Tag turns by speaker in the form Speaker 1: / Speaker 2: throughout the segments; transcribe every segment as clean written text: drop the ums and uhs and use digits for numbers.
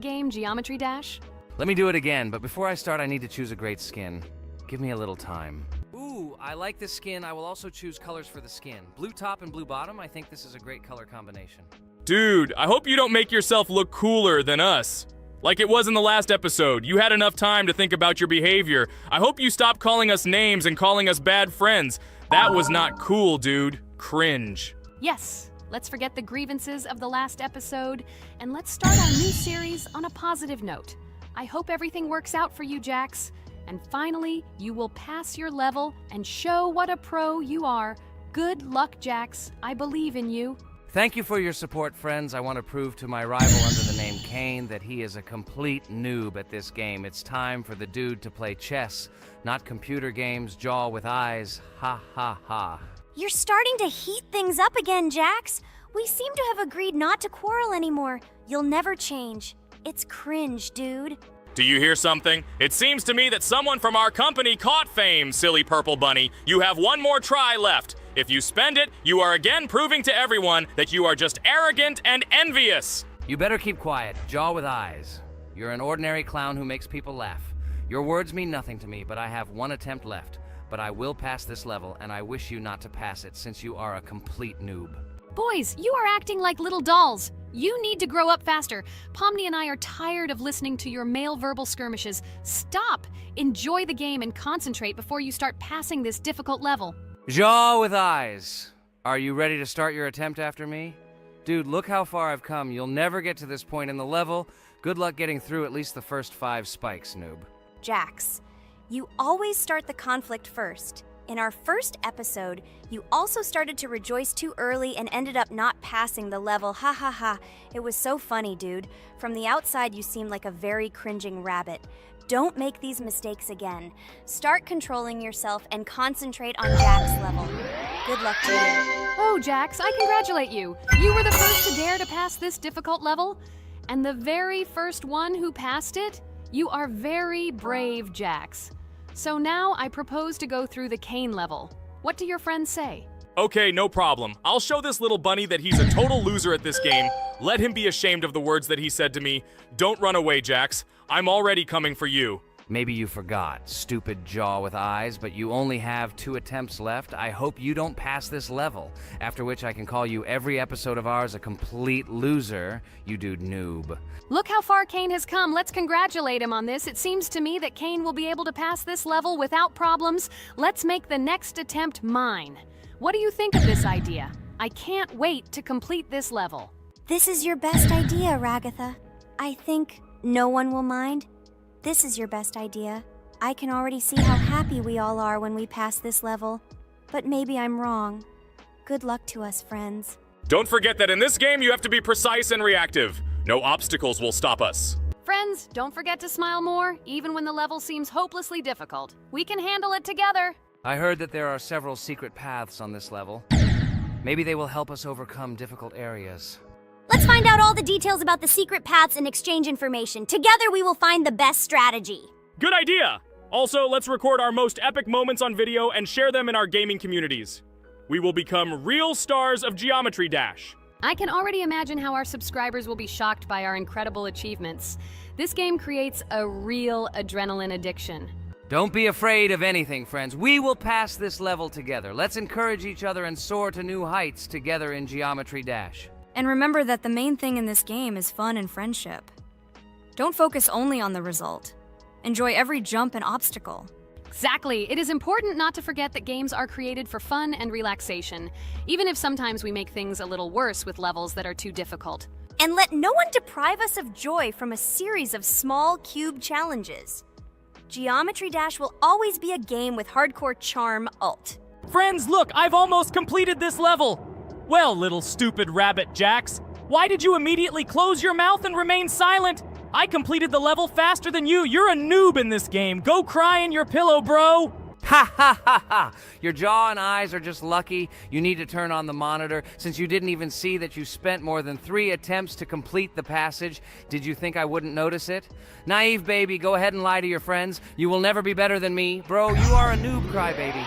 Speaker 1: Game Geometry Dash?
Speaker 2: Let me do it again, but before I start, I need to choose a great skin. Give me a little time. Ooh, I like this skin. I will also choose colors for the skin. Blue top and blue bottom. I think this is a great color combination.
Speaker 3: Dude, I hope you don't make yourself look cooler than us. Like it was in the last episode. You had enough time to think about your behavior. I hope you stop calling us names and calling us bad friends. That was not cool, dude. Cringe.
Speaker 1: Yes, let's forget the grievances of the last episode, and let's start our new series on a positive note. I hope everything works out for you, Jax. And finally, you will pass your level and show what a pro you are. Good luck, Jax. I believe in you.
Speaker 2: Thank you for your support, friends. I want to prove to my rival under the name Kane that he is a complete noob at this game. It's time for the dude to play chess, not computer games, jaw with eyes. Ha ha ha.
Speaker 4: You're starting to heat things up again, Jax. We seem to have agreed not to quarrel anymore. You'll never change. It's cringe, dude.
Speaker 3: Do you hear something? It seems to me that someone from our company caught fame, silly purple bunny. You have one more try left. If you spend it, you are again proving to everyone that you are just arrogant and envious.
Speaker 2: You better keep quiet, jaw with eyes. You're an ordinary clown who makes people laugh. Your words mean nothing to me, but I have one attempt left. But I will pass this level, and I wish you not to pass it since you are a complete noob.
Speaker 1: Boys, you are acting like little dolls. You need to grow up faster. Pomni and I are tired of listening to your male verbal skirmishes. Stop! Enjoy the game and concentrate before you start passing this difficult level.
Speaker 2: Jaw with eyes. Are you ready to start your attempt after me? Dude, look how far I've come. You'll never get to this point in the level. Good luck getting through at least the first 5 spikes, noob.
Speaker 4: Jax, you always start the conflict first. In our first episode, you also started to rejoice too early and ended up not passing the level. Ha ha ha. It was so funny, dude. From the outside, you seemed like a very cringing rabbit. Don't make these mistakes again. Start controlling yourself and concentrate on Jax's level. Good luck to you.
Speaker 1: Oh, Jax, I congratulate you. You were the first to dare to pass this difficult level, and the very first one who passed it. You are very brave, Jax. So now I propose to go through the Kane level. What do your friends say?
Speaker 3: Okay, no problem. I'll show this little bunny that he's a total loser at this game. Let him be ashamed of the words that he said to me. Don't run away, Jax. I'm already coming for you.
Speaker 2: Maybe you forgot, stupid jaw with eyes, but you only have 2 attempts left. I hope you don't pass this level, after which I can call you every episode of ours a complete loser, you dude noob.
Speaker 1: Look how far Kane has come. Let's congratulate him on this. It seems to me that Kane will be able to pass this level without problems. Let's make the next attempt mine. What do you think of this idea? I can't wait to complete this level.
Speaker 4: This is your best idea, Ragatha. I think no one will mind. This is your best idea. I can already see how happy we all are when we pass this level. But maybe I'm wrong. Good luck to us, friends.
Speaker 3: Don't forget that in this game you have to be precise and reactive. No obstacles will stop us.
Speaker 1: Friends, don't forget to smile more, even when the level seems hopelessly difficult. We can handle it together.
Speaker 2: I heard that there are several secret paths on this level. Maybe they will help us overcome difficult areas.
Speaker 4: Let's find out all the details about the secret paths and exchange information. Together we will find the best strategy.
Speaker 3: Good idea! Also, let's record our most epic moments on video and share them in our gaming communities. We will become real stars of Geometry Dash.
Speaker 1: I can already imagine how our subscribers will be shocked by our incredible achievements. This game creates a real adrenaline addiction.
Speaker 2: Don't be afraid of anything, friends. We will pass this level together. Let's encourage each other and soar to new heights together in Geometry Dash.
Speaker 5: And remember that the main thing in this game is fun and friendship. Don't focus only on the result. Enjoy every jump and obstacle.
Speaker 1: Exactly. It is important not to forget that games are created for fun and relaxation, even if sometimes we make things a little worse with levels that are too difficult.
Speaker 4: And let no one deprive us of joy from a series of small cube challenges. Geometry Dash will always be a game with hardcore charm ult.
Speaker 3: Friends, look, I've almost completed this level. Well, little stupid rabbit Jax, why did you immediately close your mouth and remain silent? I completed the level faster than you. You're a noob in this game. Go cry in your pillow, bro.
Speaker 2: Ha ha ha ha! Your jaw and eyes are just lucky. You need to turn on the monitor since you didn't even see that you spent more than 3 attempts to complete the passage. Did you think I wouldn't notice it? Naive baby, go ahead and lie to your friends. You will never be better than me. Bro, you are a noob crybaby.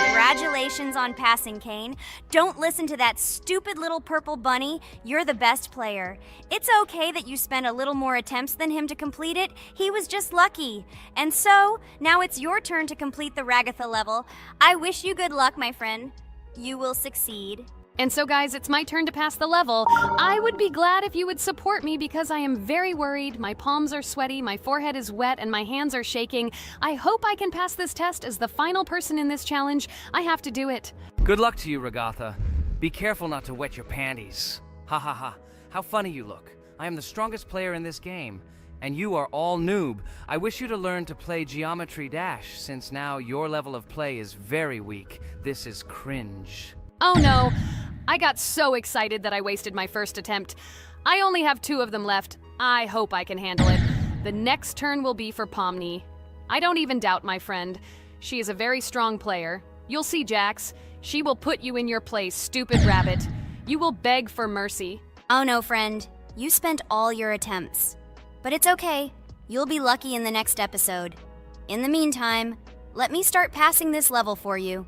Speaker 4: Congratulations on passing, Kane. Don't listen to that stupid little purple bunny. You're the best player. It's okay that you spent a little more attempts than him to complete it. He was just lucky. And so, now it's your turn to complete the Ragatha level. I wish you good luck, my friend. You will succeed.
Speaker 1: And so, guys, it's my turn to pass the level. I would be glad if you would support me because I am very worried. My palms are sweaty, my forehead is wet, and my hands are shaking. I hope I can pass this test as the final person in this challenge. I have to do it.
Speaker 2: Good luck to you, Ragatha. Be careful not to wet your panties. Ha ha ha. How funny you look. I am the strongest player in this game. And you are all noob. I wish you to learn to play Geometry Dash, since now your level of play is very weak. This is cringe.
Speaker 1: Oh no, I got so excited that I wasted my first attempt. I only have 2 of them left. I hope I can handle it. The next turn will be for Pomni. I don't even doubt my friend. She is a very strong player. You'll see, Jax. She will put you in your place, stupid rabbit. You will beg for mercy.
Speaker 4: Oh no, friend. You spent all your attempts. But it's okay. You'll be lucky in the next episode. In the meantime, let me start passing this level for you.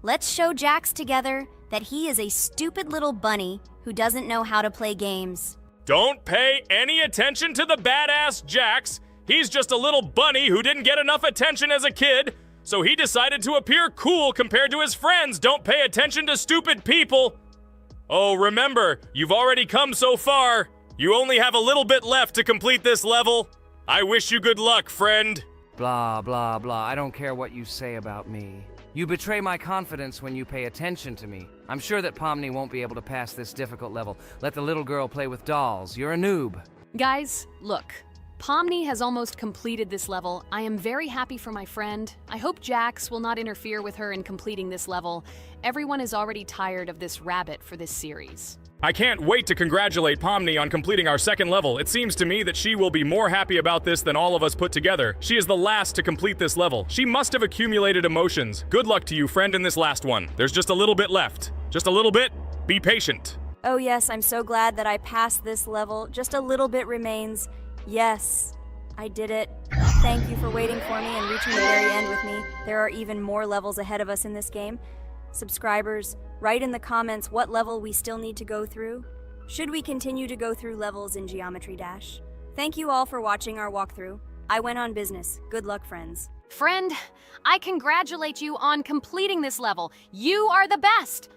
Speaker 4: Let's show Jax together that he is a stupid little bunny who doesn't know how to play games.
Speaker 3: Don't pay any attention to the badass Jax. He's just a little bunny who didn't get enough attention as a kid, so he decided to appear cool compared to his friends. Don't pay attention to stupid people. Oh, remember, you've already come so far. You only have a little bit left to complete this level. I wish you good luck, friend.
Speaker 2: Blah, blah, blah. I don't care what you say about me. You betray my confidence when you pay attention to me. I'm sure that Pomni won't be able to pass this difficult level. Let the little girl play with dolls. You're a noob.
Speaker 1: Guys, look. Pomni has almost completed this level. I am very happy for my friend. I hope Jax will not interfere with her in completing this level. Everyone is already tired of this rabbit for this series.
Speaker 3: I can't wait to congratulate Pomni on completing our second level. It seems to me that she will be more happy about this than all of us put together. She is the last to complete this level. She must have accumulated emotions. Good luck to you, friend, in this last one. There's just a little bit left. Just a little bit. Be patient.
Speaker 4: Oh yes, I'm so glad that I passed this level. Just a little bit remains. Yes, I did it. Thank you for waiting for me and reaching the very end with me. There are even more levels ahead of us in this game. Subscribers, write in the comments what level we still need to go through. Should we continue to go through levels in Geometry Dash? Thank you all for watching our walkthrough. I went on business. Good luck, friends.
Speaker 1: Friend, I congratulate you on completing this level. You are the best!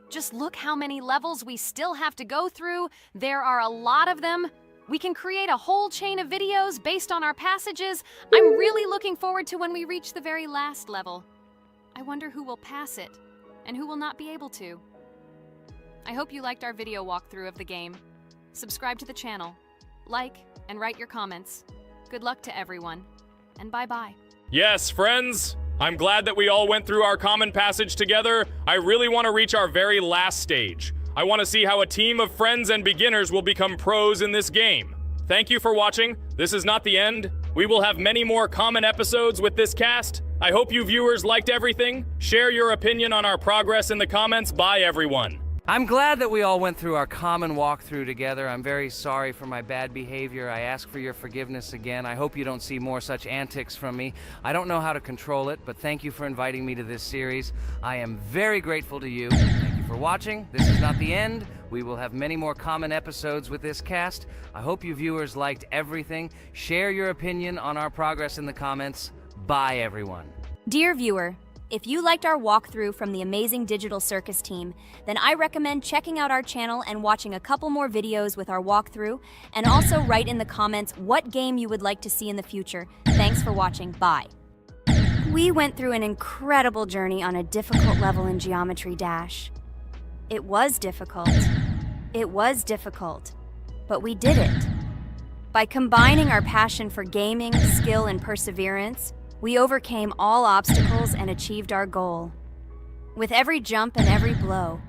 Speaker 1: Just look how many levels we still have to go through. There are a lot of them. We can create a whole chain of videos based on our passages. I'm really looking forward to when we reach the very last level. I wonder who will pass it and who will not be able to. I hope you liked our video walkthrough of the game. Subscribe to the channel, like, and write your comments. Good luck to everyone, and bye-bye.
Speaker 3: Yes, friends. I'm glad that we all went through our common passage together. I really want to reach our very last stage. I want to see how a team of friends and beginners will become pros in this game. Thank you for watching. This is not the end. We will have many more common episodes with this cast. I hope you viewers liked everything. Share your opinion on our progress in the comments. Bye, everyone.
Speaker 2: I'm glad that we all went through our common walkthrough together. I'm very sorry for my bad behavior. I ask for your forgiveness again. I hope you don't see more such antics from me. I don't know how to control it, but thank you for inviting me to this series. I am very grateful to you. Thank you for watching. This is not the end. We will have many more common episodes with this cast. I hope you viewers liked everything. Share your opinion on our progress in the comments. Bye, everyone.
Speaker 4: Dear viewer, if you liked our walkthrough from the amazing Digital Circus team, then I recommend checking out our channel and watching a couple more videos with our walkthrough, and also write in the comments what game you would like to see in the future. Thanks for watching. Bye. We went through an incredible journey on a difficult level in Geometry Dash. It was difficult. It was difficult. But we did it. By combining our passion for gaming, skill, and perseverance, we overcame all obstacles and achieved our goal. With every jump and every blow,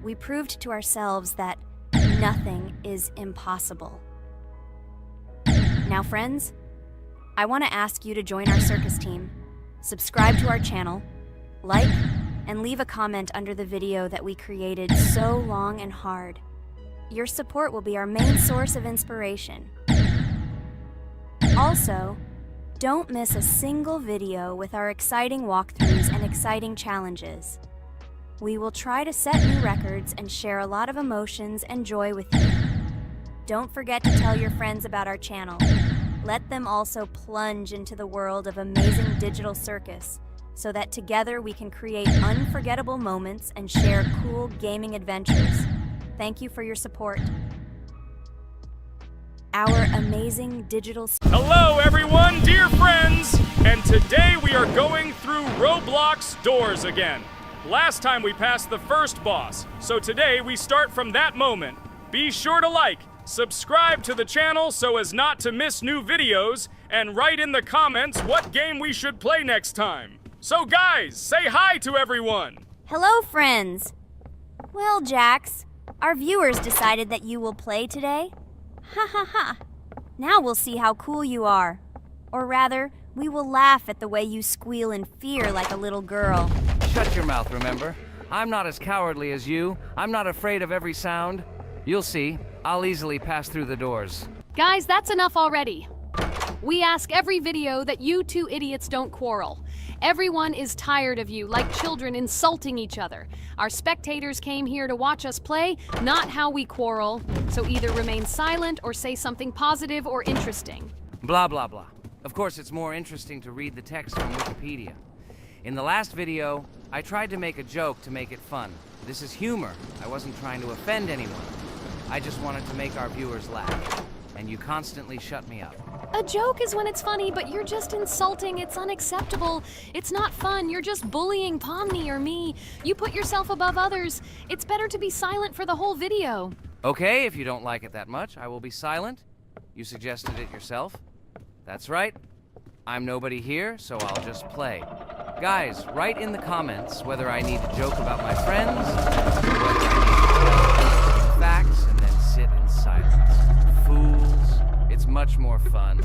Speaker 4: we proved to ourselves that nothing is impossible. Now, friends, I want to ask you to join our circus team, subscribe to our channel, like, and leave a comment under the video that we created so long and hard. Your support will be our main source of inspiration. Also, Don't miss a single video with our exciting walkthroughs and exciting challenges. We will try to set new records and share a lot of emotions and joy with you. Don't forget to tell your friends about our channel. Let them also plunge into the world of amazing digital circus so that together we can create unforgettable moments and share cool gaming adventures. Thank you for your support. Our amazing digital...
Speaker 3: Hello, everyone, dear friends! And today we are going through Roblox doors again. Last time we passed the first boss, so today we start from that moment. Be sure to like, subscribe to the channel so as not to miss new videos, and write in the comments what game we should play next time. So guys, say hi to everyone!
Speaker 4: Hello, friends! Well, Jax, our viewers decided that you will play today. Ha ha ha. Now we'll see how cool you are. Or rather, we will laugh at the way you squeal in fear like a little girl.
Speaker 2: Shut your mouth, remember? I'm not as cowardly as you. I'm not afraid of every sound. You'll see. I'll easily pass through the doors.
Speaker 1: Guys, that's enough already. We ask every video that you two idiots don't quarrel. Everyone is tired of you, like children insulting each other. Our spectators came here to watch us play, not how we quarrel. So either remain silent or say something positive or interesting.
Speaker 2: Blah, blah, blah. Of course, it's more interesting to read the text from Wikipedia. In the last video, I tried to make a joke to make it fun. This is humor. I wasn't trying to offend anyone. I just wanted to make our viewers laugh. And you constantly shut me up.
Speaker 1: A joke is when it's funny, but you're just insulting. It's unacceptable. It's not fun. You're just bullying Pomni or me. You put yourself above others. It's better to be silent for the whole video.
Speaker 2: Okay, if you don't like it that much, I will be silent. You suggested it yourself. That's right. I'm nobody here, so I'll just play. Guys, write in the comments whether I need to joke about my friends, or whether I need to tell facts and then sit in silence. Fools. It's much more fun.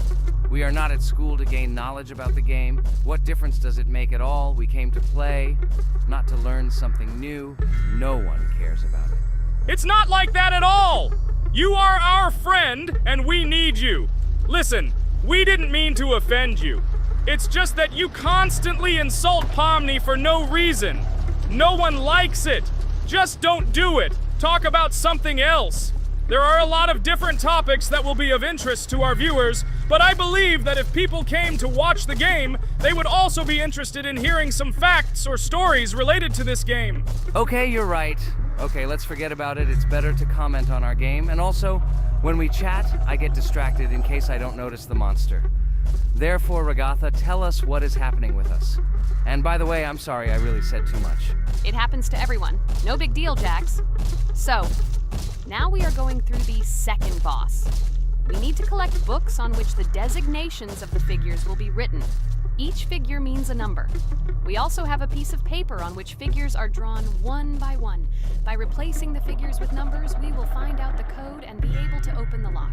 Speaker 2: We are not at school to gain knowledge about the game. What difference does it make at all? We came to play, not to learn something new. No one cares about it.
Speaker 3: It's not like that at all! You are our friend, and we need you. Listen, we didn't mean to offend you. It's just that you constantly insult Pomni for no reason. No one likes it. Just don't do it. Talk about something else. There are a lot of different topics that will be of interest to our viewers, but I believe that if people came to watch the game, they would also be interested in hearing some facts or stories related to this game.
Speaker 2: Okay, you're right. Okay, let's forget about it. It's better to comment on our game. And also, when we chat, I get distracted in case I don't notice the monster. Therefore, Ragatha, tell us what is happening with us. And by the way, I'm sorry, I really said too much.
Speaker 1: It happens to everyone. No big deal, Jax. So, now we are going through the second boss. We need to collect books on which the designations of the figures will be written. Each figure means a number. We also have a piece of paper on which figures are drawn one by one. By replacing the figures with numbers, we will find out the code and be able to open the lock.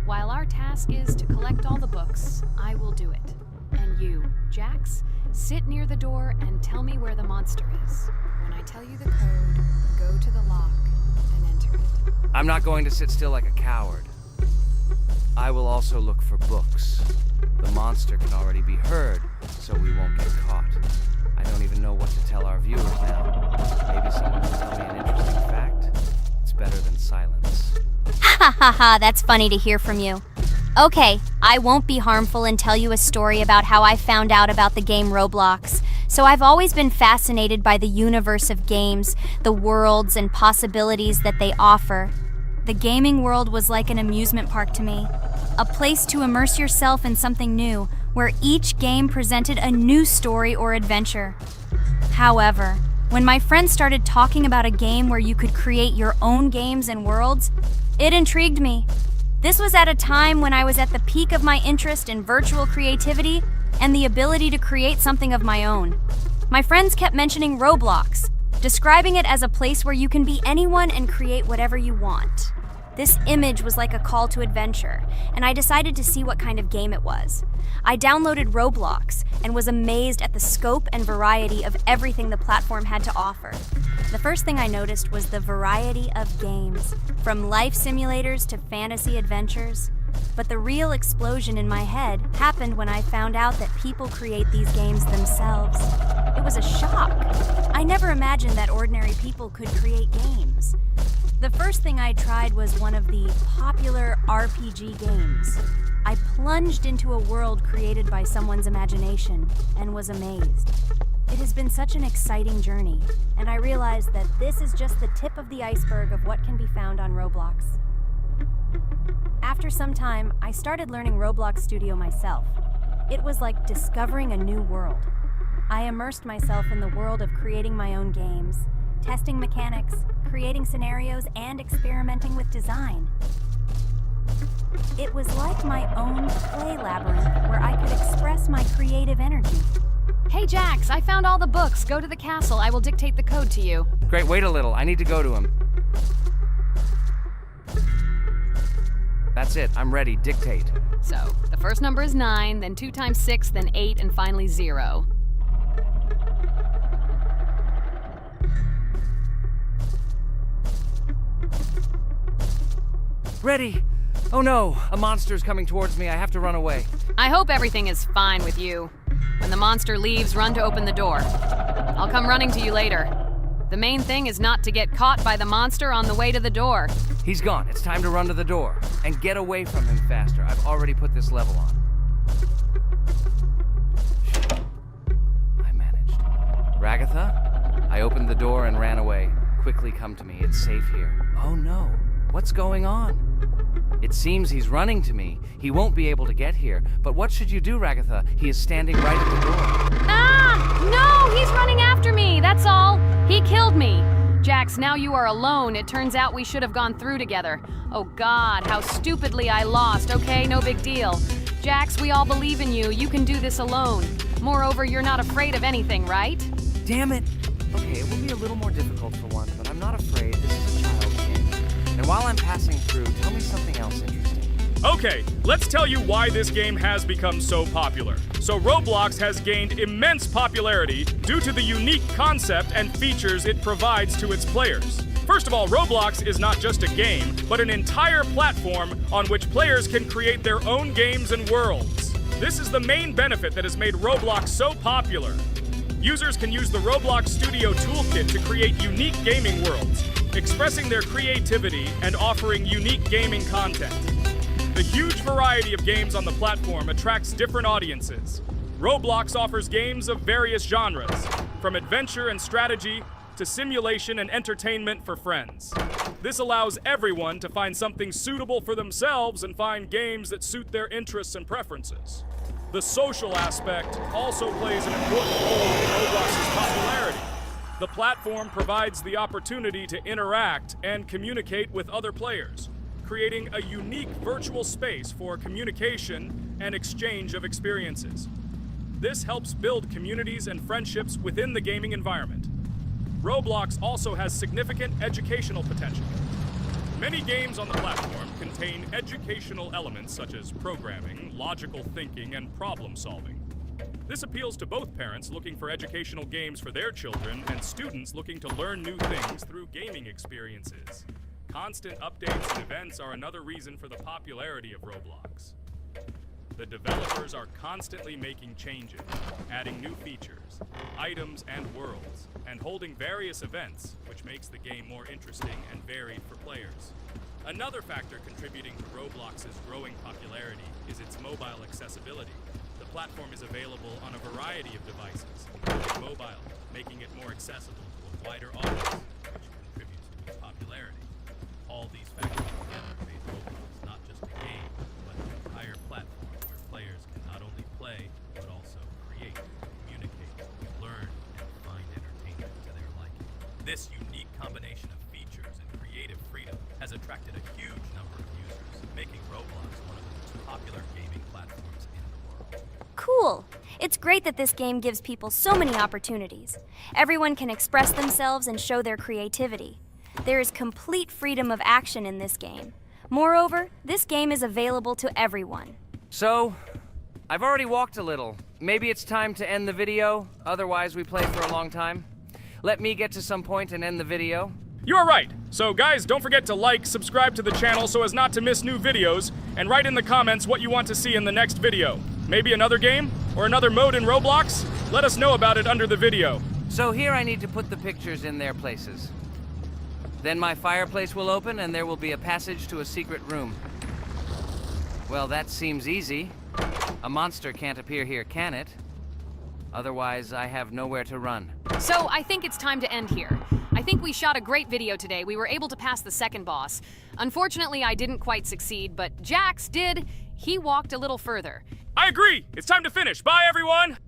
Speaker 1: While our task is to collect all the books, I will do it. And you, Jax, sit near the door and tell me where the monster is. When I tell you the code, go to the lock and enter it.
Speaker 2: I'm not going to sit still like a coward. I will also look for books. The monster can already be heard, so we won't get caught. I don't even know what to tell our viewers now. Maybe someone will tell me an interesting fact. It's better than silence.
Speaker 4: Ha ha ha, that's funny to hear from you. Okay, I won't be harmful and tell you a story about how I found out about the game Roblox. So I've always been fascinated by the universe of games, the worlds and possibilities that they offer. The gaming world was like an amusement park to me. A place to immerse yourself in something new, where each game presented a new story or adventure. However, when my friends started talking about a game where you could create your own games and worlds, it intrigued me. This was at a time when I was at the peak of my interest in virtual creativity and the ability to create something of my own. My friends kept mentioning Roblox, describing it as a place where you can be anyone and create whatever you want. This image was like a call to adventure, and I decided to see what kind of game it was. I downloaded Roblox and was amazed at the scope and variety of everything the platform had to offer. The first thing I noticed was the variety of games, from life simulators to fantasy adventures. But the real explosion in my head happened when I found out that people create these games themselves. It was a shock. I never imagined that ordinary people could create games. The first thing I tried was one of the popular RPG games. I plunged into a world created by someone's imagination and was amazed. It has been such an exciting journey, and I realized that this is just the tip of the iceberg of what can be found on Roblox. After some time, I started learning Roblox Studio myself. It was like discovering a new world. I immersed myself in the world of creating my own games, testing mechanics, creating scenarios, and experimenting with design. It was like my own play labyrinth where I could express my creative energy.
Speaker 1: Hey, Jax, I found all the books. Go to the castle. I will dictate the code to you.
Speaker 2: Great, wait a little. I need to go to him. That's it. I'm ready. Dictate.
Speaker 1: So, the first number is 9, then 2 times 6, then 8, and finally 0.
Speaker 2: Ready. Oh no, a monster's coming towards me. I have to run away.
Speaker 1: I hope everything is fine with you. When the monster leaves, run to open the door. I'll come running to you later. The main thing is not to get caught by the monster on the way to the door.
Speaker 2: He's gone. It's time to run to the door. And get away from him faster. I've already put this level on. I managed. Ragatha? I opened the door and ran away. Quickly come to me. It's safe here. Oh no. What's going on? It seems he's running to me. He won't be able to get here. But what should you do, Ragatha? He is standing right at the door.
Speaker 1: Ah! No! He's running after me! That's all! He killed me! Jax, now you are alone. It turns out we should have gone through together. Oh God, how stupidly I lost. Okay, no big deal. Jax, we all believe in you. You can do this alone. Moreover, you're not afraid of anything, right?
Speaker 2: Damn it! Okay, it will be a little more difficult for one, but I'm not afraid. This is a child's game. And while I'm passing through, tell me something else interesting.
Speaker 6: Okay, let's tell you why this game has become so popular. So Roblox has gained immense popularity due to the unique concept and features it provides to its players. First of all, Roblox is not just a game, but an entire platform on which players can create their own games and worlds. This is the main benefit that has made Roblox so popular. Users can use the Roblox Studio Toolkit to create unique gaming worlds, expressing their creativity and offering unique gaming content. The huge variety of games on the platform attracts different audiences. Roblox offers games of various genres, from adventure and strategy to simulation and entertainment for friends. This allows everyone to find something suitable for themselves and find games that suit their interests and preferences. The social aspect also plays an important role in Roblox's popularity. The platform provides the opportunity to interact and communicate with other players, creating a unique virtual space for communication and exchange of experiences. This helps build communities and friendships within the gaming environment. Roblox also has significant educational potential. Many games on the platform contain educational elements such as programming, logical thinking, and problem solving. This appeals to both parents looking for educational games for their children and students looking to learn new things through gaming experiences. Constant updates and events are another reason for the popularity of Roblox. The developers are constantly making changes, adding new features, items, and worlds, and holding various events, which makes the game more interesting and varied for players. Another factor contributing to Roblox's growing popularity is its mobile accessibility. The platform is available on a variety of devices, including mobile, making it more accessible to a wider audience, which contributes to its popularity. All these factors together make Roblox not just a game, but an entire platform where players can not only play, but also create, communicate, learn, and find entertainment to their liking. This unique combination of features and creative freedom has attracted a huge number of users, making Roblox one of the most popular gaming platforms in the world.
Speaker 4: Cool! It's great that this game gives people so many opportunities. Everyone can express themselves and show their creativity. There is complete freedom of action in this game. Moreover, this game is available to everyone.
Speaker 2: So, I've already walked a little. Maybe it's time to end the video, otherwise we play for a long time. Let me get to some point and end the video.
Speaker 6: You are right. So guys, don't forget to like, subscribe to the channel so as not to miss new videos, and write in the comments what you want to see in the next video. Maybe another game? Or another mode in Roblox? Let us know about it under the video.
Speaker 2: So here I need to put the pictures in their places. Then my fireplace will open and there will be a passage to a secret room. Well, that seems easy. A monster can't appear here, can it? Otherwise, I have nowhere to run.
Speaker 1: So I think it's time to end here. I think we shot a great video today. We were able to pass the second boss. Unfortunately, I didn't quite succeed, but Jax did. He walked a little further.
Speaker 6: I agree! It's time to finish. Bye, everyone!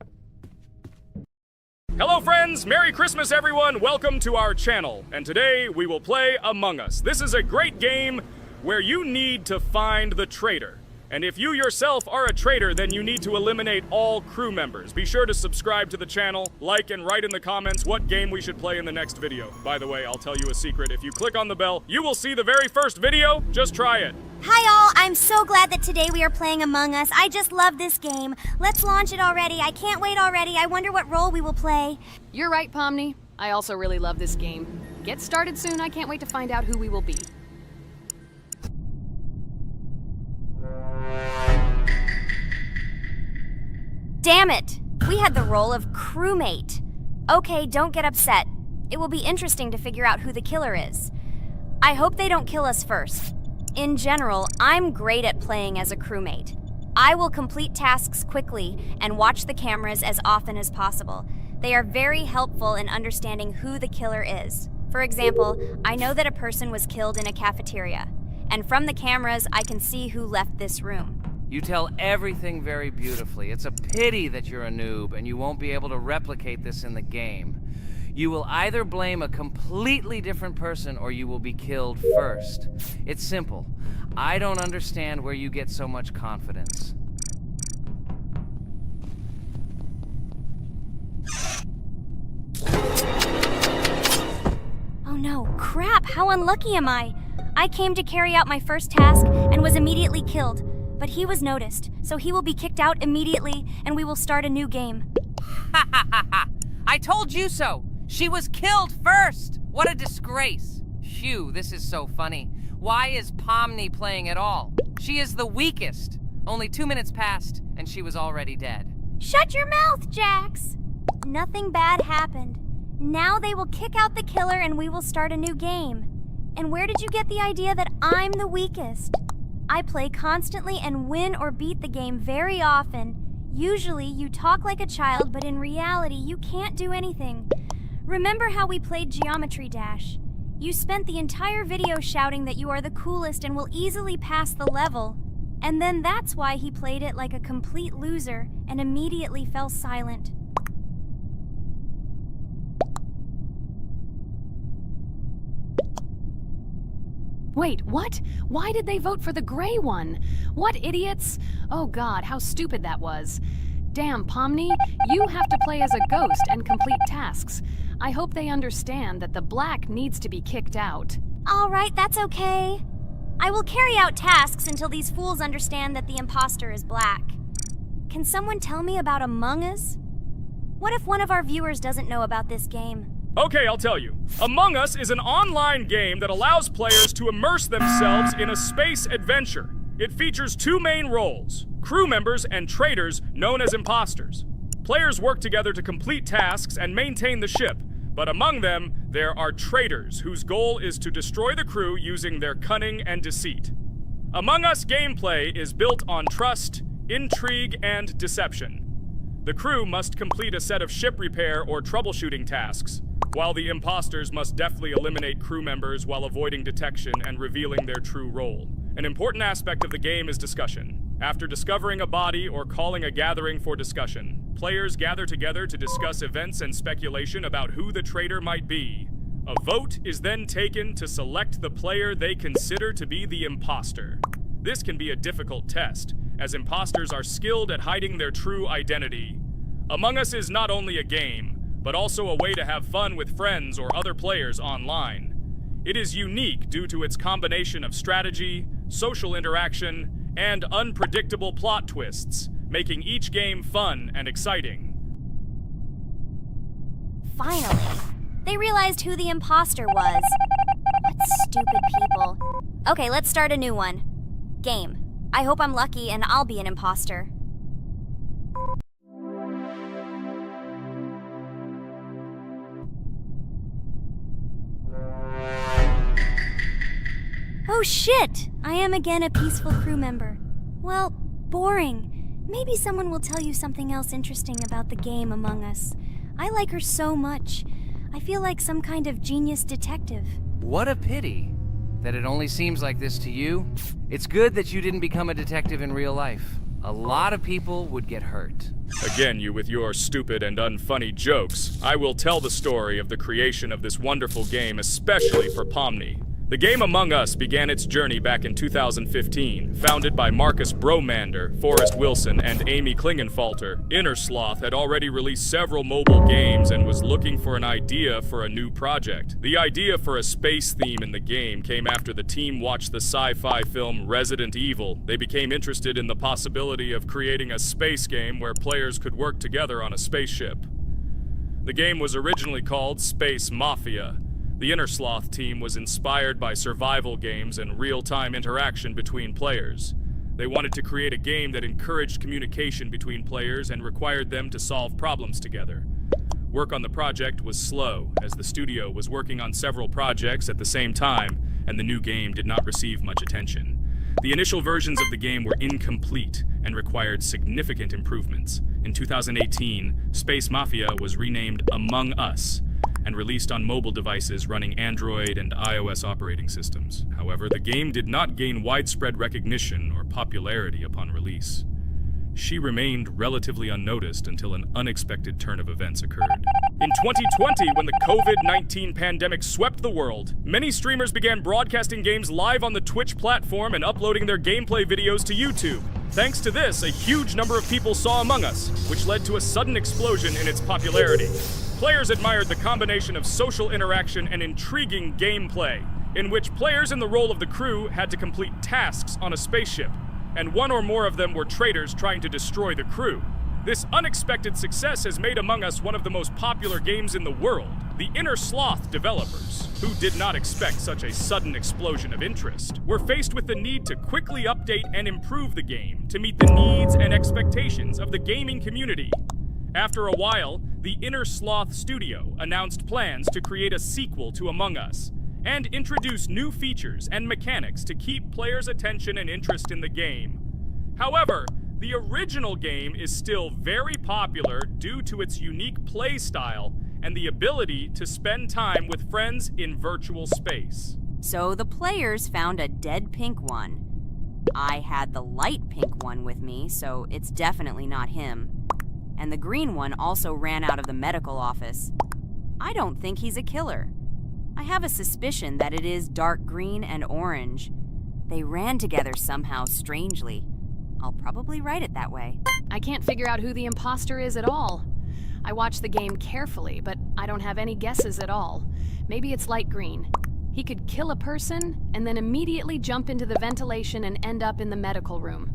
Speaker 6: Hello, friends! Merry Christmas, everyone! Welcome to our channel. And today, we will play Among Us. This is a great game where you need to find the traitor. And if you yourself are a traitor, then you need to eliminate all crew members. Be sure to subscribe to the channel, like and write in the comments what game we should play in the next video. By the way, I'll tell you a secret. If you click on the bell, you will see the very first video. Just try it.
Speaker 4: Hi all, I'm so glad that today we are playing Among Us. I just love this game. Let's launch it already. I can't wait already. I wonder what role we will play.
Speaker 1: You're right, Pomni. I also really love this game. Get started soon. I can't wait to find out who we will be.
Speaker 4: Damn it! We had the role of crewmate. Okay, don't get upset. It will be interesting to figure out who the killer is. I hope they don't kill us first. In general, I'm great at playing as a crewmate. I will complete tasks quickly and watch the cameras as often as possible. They are very helpful in understanding who the killer is. For example, I know that a person was killed in a cafeteria, and from the cameras, I can see who left this room.
Speaker 2: You tell everything very beautifully. It's a pity that you're a noob and you won't be able to replicate this in the game. You will either blame a completely different person or you will be killed first. It's simple. I don't understand where you get so much confidence.
Speaker 4: Oh no, crap, how unlucky am I? I came to carry out my first task and was immediately killed. But he was noticed, so he will be kicked out immediately, and we will start a new game.
Speaker 2: Ha ha ha ha! I told you so! She was killed first! What a disgrace! Phew, this is so funny. Why is Pomni playing at all? She is the weakest. Only 2 minutes passed, and she was already dead.
Speaker 4: Shut your mouth, Jax! Nothing bad happened. Now they will kick out the killer and we will start a new game. And where did you get the idea that I'm the weakest? I play constantly and win or beat the game very often. Usually, you talk like a child, but in reality, you can't do anything. Remember how we played Geometry Dash? You spent the entire video shouting that you are the coolest and will easily pass the level. And then that's why he played it like a complete loser and immediately fell silent.
Speaker 1: Wait, what? Why did they vote for the gray one? What idiots? Oh god, how stupid that was. Damn, Pomni, you have to play as a ghost and complete tasks. I hope they understand that the black needs to be kicked out.
Speaker 4: All right, that's okay. I will carry out tasks until these fools understand that the imposter is black. Can someone tell me about Among Us? What if one of our viewers doesn't know about this game?
Speaker 6: Okay, I'll tell you. Among Us is an online game that allows players to immerse themselves in a space adventure. It features 2 main roles, crew members and traitors known as imposters. Players work together to complete tasks and maintain the ship, but among them, there are traitors whose goal is to destroy the crew using their cunning and deceit. Among Us gameplay is built on trust, intrigue, and deception. The crew must complete a set of ship repair or troubleshooting tasks, while the imposters must deftly eliminate crew members while avoiding detection and revealing their true role. An important aspect of the game is discussion. After discovering a body or calling a gathering for discussion, players gather together to discuss events and speculation about who the traitor might be. A vote is then taken to select the player they consider to be the imposter. This can be a difficult test, as imposters are skilled at hiding their true identity. Among Us is not only a game, but also a way to have fun with friends or other players online. It is unique due to its combination of strategy, social interaction, and unpredictable plot twists, making each game fun and exciting.
Speaker 4: Finally. They realized who the imposter was. What stupid people. Okay, let's start a new one. Game. I hope I'm lucky and I'll be an imposter. Oh shit! I am again a peaceful crew member. Well, boring. Maybe someone will tell you something else interesting about the game Among Us. I like her so much. I feel like some kind of genius detective.
Speaker 2: What a pity that it only seems like this to you. It's good that you didn't become a detective in real life. A lot of people would get hurt.
Speaker 6: Again, you with your stupid and unfunny jokes. I will tell the story of the creation of this wonderful game, especially for Pomni. The game Among Us began its journey back in 2015. Founded by Marcus Bromander, Forrest Wilson, and Amy Klingenfalter, Innersloth had already released several mobile games and was looking for an idea for a new project. The idea for a space theme in the game came after the team watched the sci-fi film Resident Evil. They became interested in the possibility of creating a space game where players could work together on a spaceship. The game was originally called Space Mafia. The Innersloth team was inspired by survival games and real-time interaction between players. They wanted to create a game that encouraged communication between players and required them to solve problems together. Work on the project was slow, as the studio was working on several projects at the same time, and the new game did not receive much attention. The initial versions of the game were incomplete and required significant improvements. In 2018, Space Mafia was renamed Among Us, and released on mobile devices running Android and iOS operating systems. However, the game did not gain widespread recognition or popularity upon release. She remained relatively unnoticed until an unexpected turn of events occurred. In 2020, when the COVID-19 pandemic swept the world, many streamers began broadcasting games live on the Twitch platform and uploading their gameplay videos to YouTube. Thanks to this, a huge number of people saw Among Us, which led to a sudden explosion in its popularity. Players admired the combination of social interaction and intriguing gameplay, in which players in the role of the crew had to complete tasks on a spaceship, and one or more of them were traitors trying to destroy the crew. This unexpected success has made Among Us one of the most popular games in the world. The Innersloth developers, who did not expect such a sudden explosion of interest, were faced with the need to quickly update and improve the game to meet the needs and expectations of the gaming community. After a while, the Innersloth studio announced plans to create a sequel to Among Us and introduce new features and mechanics to keep players' attention and interest in the game. However, the original game is still very popular due to its unique play style and the ability to spend time with friends in virtual space.
Speaker 7: So the players found a dead pink one. I had the light pink one with me, so it's definitely not him. And the green one also ran out of the medical office. I don't think he's a killer. I have a suspicion that it is dark green and orange. They ran together somehow strangely. I'll probably write it that way.
Speaker 1: I can't figure out who the imposter is at all. I watched the game carefully, but I don't have any guesses at all. Maybe it's light green. He could kill a person and then immediately jump into the ventilation and end up in the medical room.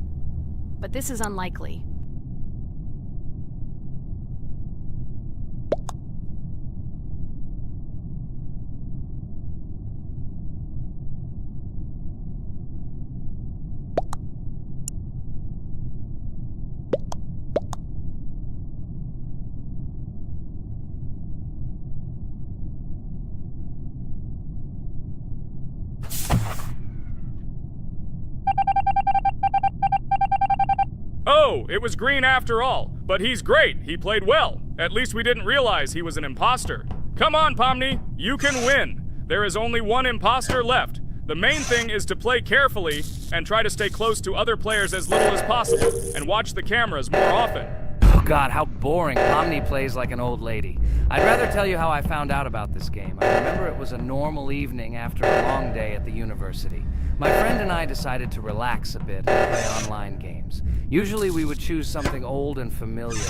Speaker 1: But this is unlikely.
Speaker 6: Oh, it was green after all. But he's great. He played well. At least we didn't realize he was an imposter. Come on, Pomni. You can win. There is only one imposter left. The main thing is to play carefully and try to stay close to other players as little as possible and watch the cameras more often.
Speaker 2: Oh God, how boring. Pomni plays like an old lady. I'd rather tell you how I found out about this game. I remember it was a normal evening after a long day at the university. My friend and I decided to relax a bit and play online games. Usually we would choose something old and familiar,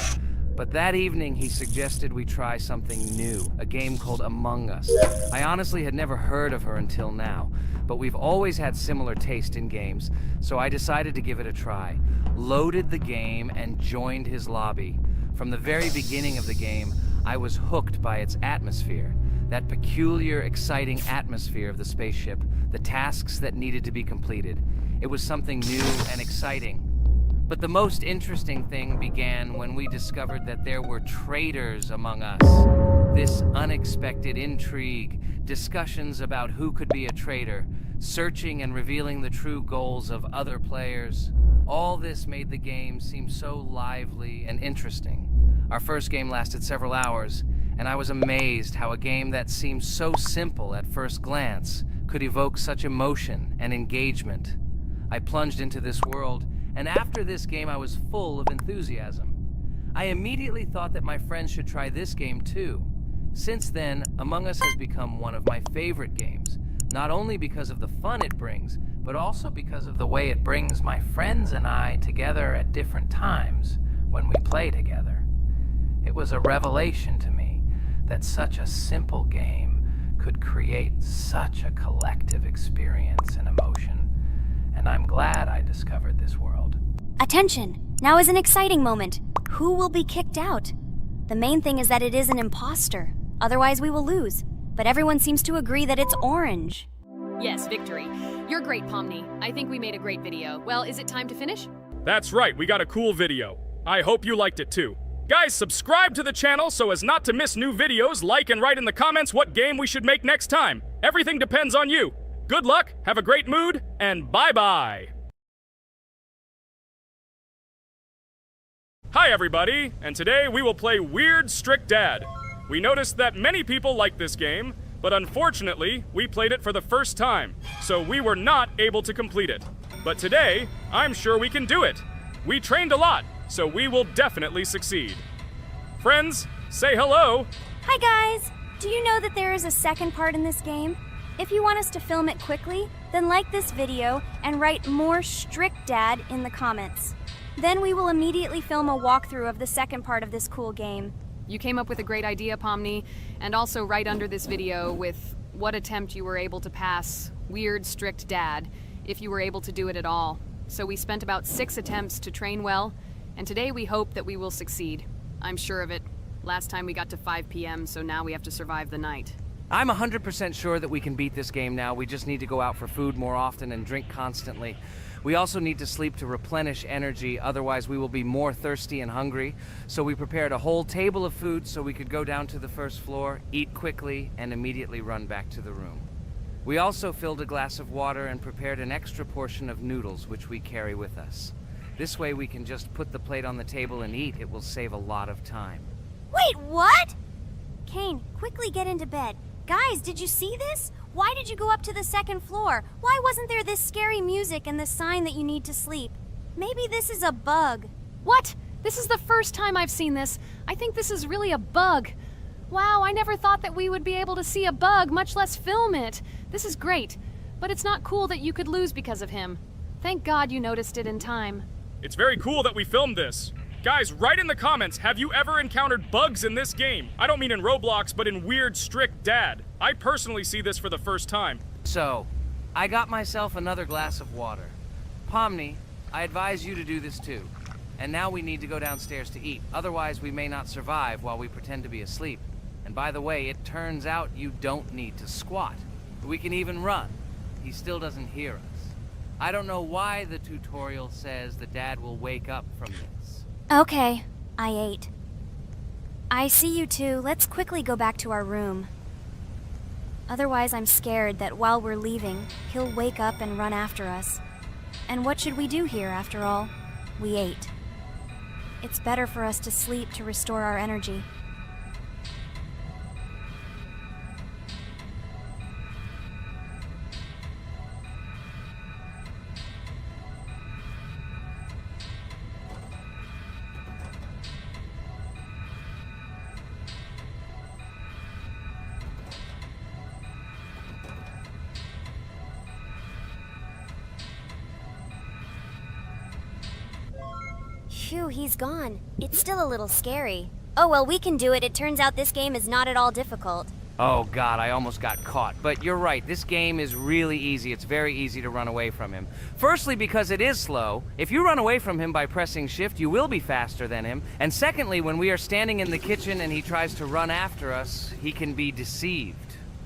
Speaker 2: but that evening he suggested we try something new, a game called Among Us. I honestly had never heard of her until now, but we've always had similar taste in games, so I decided to give it a try. Loaded the game and joined his lobby. From the very beginning of the game, I was hooked by its atmosphere. That peculiar, exciting atmosphere of the spaceship, the tasks that needed to be completed. It was something new and exciting. But the most interesting thing began when we discovered that there were traitors among us. This unexpected intrigue, discussions about who could be a traitor, searching and revealing the true goals of other players. All this made the game seem so lively and interesting. Our first game lasted several hours, and I was amazed how a game that seemed so simple at first glance could evoke such emotion and engagement. I plunged into this world, and after this game I was full of enthusiasm. I immediately thought that my friends should try this game too. Since then, Among Us has become one of my favorite games, not only because of the fun it brings, but also because of the way it brings my friends and I together at different times when we play together. It was a revelation to me that such a simple game could create such a collective experience and emotion. And I'm glad I discovered this world.
Speaker 4: Attention! Now is an exciting moment. Who will be kicked out? The main thing is that it is an imposter. Otherwise, we will lose. But everyone seems to agree that it's orange.
Speaker 1: Yes, victory. You're great, Pomni. I think we made a great video. Well, is it time to finish?
Speaker 6: That's right, we got a cool video. I hope you liked it too. Guys, subscribe to the channel so as not to miss new videos, like and write in the comments what game we should make next time. Everything depends on you. Good luck, have a great mood, and bye-bye! Hi everybody, and today we will play Weird Strict Dad. We noticed that many people like this game, but unfortunately, we played it for the first time, so we were not able to complete it. But today, I'm sure we can do it. We trained a lot, so we will definitely succeed. Friends, say hello!
Speaker 4: Hi guys! Do you know that there is a second part in this game? If you want us to film it quickly, then like this video and write more Strict Dad in the comments. Then we will immediately film a walkthrough of the second part of this cool game.
Speaker 1: You came up with a great idea, Pomni, and also right under this video with what attempt you were able to pass Weird Strict Dad, if you were able to do it at all. So we spent about 6 attempts to train well, and today we hope that we will succeed. I'm sure of it. Last time we got to 5 p.m., so now we have to survive the night.
Speaker 2: I'm 100% sure that we can beat this game now. We just need to go out for food more often and drink constantly. We also need to sleep to replenish energy, otherwise we will be more thirsty and hungry. So we prepared a whole table of food so we could go down to the first floor, eat quickly, and immediately run back to the room. We also filled a glass of water and prepared an extra portion of noodles, which we carry with us. This way we can just put the plate on the table and eat. It will save a lot of time.
Speaker 4: Wait, what? Kane, quickly get into bed. Guys, did you see this? Why did you go up to the second floor? Why wasn't there this scary music and the sign that you need to sleep? Maybe this is a bug.
Speaker 1: What? This is the first time I've seen this. I think this is really a bug. Wow, I never thought that we would be able to see a bug, much less film it. This is great, but it's not cool that you could lose because of him. Thank God you noticed it in time.
Speaker 6: It's very cool that we filmed this. Guys, write in the comments, have you ever encountered bugs in this game? I don't mean in Roblox, but in Weird Strict Dad. I personally see this for the first time.
Speaker 2: So, I got myself another glass of water. Pomni, I advise you to do this too. And now we need to go downstairs to eat. Otherwise, we may not survive while we pretend to be asleep. And by the way, it turns out you don't need to squat. We can even run. He still doesn't hear us. I don't know why the tutorial says that Dad will wake up from this.
Speaker 4: Okay, I ate. I see you two. Let's quickly go back to our room. Otherwise, I'm scared that while we're leaving, he'll wake up and run after us. And what should we do here, after all? We ate. It's better for us to sleep to restore our energy. Phew, he's gone. It's still a little scary. Oh well, we can do it. It turns out this game is not at all difficult.
Speaker 2: Oh god, I almost got caught. But you're right, this game is really easy. It's very easy to run away from him. Firstly, because it is slow. If you run away from him by pressing shift, you will be faster than him. And secondly, when we are standing in the kitchen and he tries to run after us, he can be deceived.